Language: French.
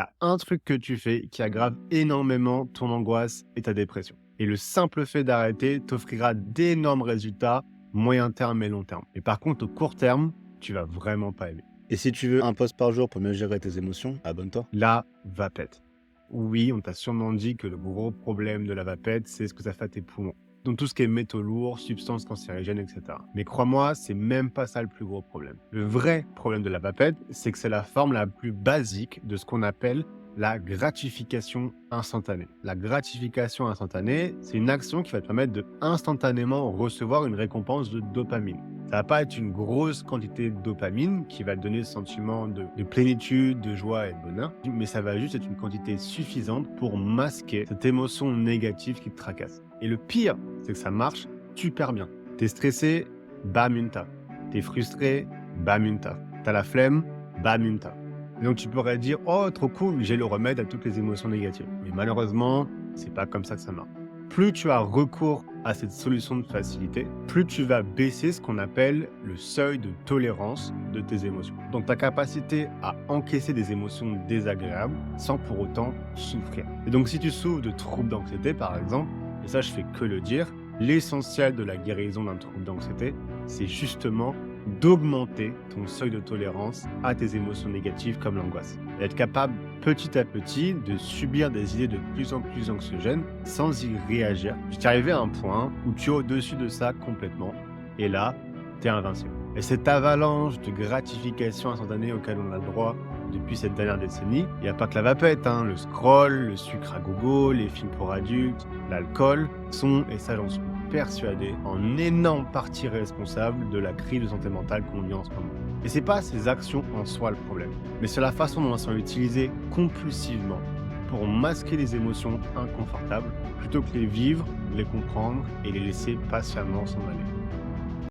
Il y a un truc que tu fais qui aggrave énormément ton angoisse et ta dépression. Et le simple fait d'arrêter t'offrira d'énormes résultats, moyen terme et long terme. Et par contre, au court terme, tu vas vraiment pas aimer. Et si tu veux un post par jour pour mieux gérer tes émotions, abonne-toi. La vapette. Oui, on t'a sûrement dit que le gros problème de la vapette, c'est ce que ça fait à tes poumons. Donc tout ce qui est métaux lourds, substances cancérigènes, etc. Mais crois-moi, c'est même pas ça le plus gros problème. Le vrai problème de la vapette, c'est que c'est la forme la plus basique de ce qu'on appelle la gratification instantanée. La gratification instantanée, c'est une action qui va te permettre de instantanément recevoir une récompense de dopamine. Ça va pas être une grosse quantité de dopamine qui va te donner ce sentiment de plénitude, de joie et de bonheur, mais ça va juste être une quantité suffisante pour masquer cette émotion négative qui te tracasse. Et le pire, c'est que ça marche super bien. T'es stressé, bam, une taf. T'es frustré, bam, une taf. T'as la flemme, bam, une taf. Et donc tu pourrais dire, oh trop cool, j'ai le remède à toutes les émotions négatives. Mais malheureusement, c'est pas comme ça que ça marche. Plus tu as recours à cette solution de facilité, plus tu vas baisser ce qu'on appelle le seuil de tolérance de tes émotions. Donc ta capacité à encaisser des émotions désagréables sans pour autant souffrir. Et donc si tu souffres de troubles d'anxiété par exemple, et ça je fais que le dire, l'essentiel de la guérison d'un trouble d'anxiété, c'est justement d'augmenter ton seuil de tolérance à tes émotions négatives comme l'angoisse. Et être capable petit à petit de subir des idées de plus en plus anxiogènes sans y réagir. Jusqu'à arriver à un point où tu es au-dessus de ça complètement. Et là, tu es invincible. Et cette avalanche de gratification instantanée auquel on a le droit depuis cette dernière décennie, il n'y a pas que la vapette, le scroll, le sucre à gogo, les films pour adultes, l'alcool sont, et ça j'en suis persuadé, en énorme partie responsable de la crise de santé mentale qu'on vit en ce moment. Et c'est pas ces actions en soi le problème, mais c'est la façon dont elles sont utilisées compulsivement pour masquer les émotions inconfortables, plutôt que les vivre, les comprendre et les laisser patiemment s'en aller.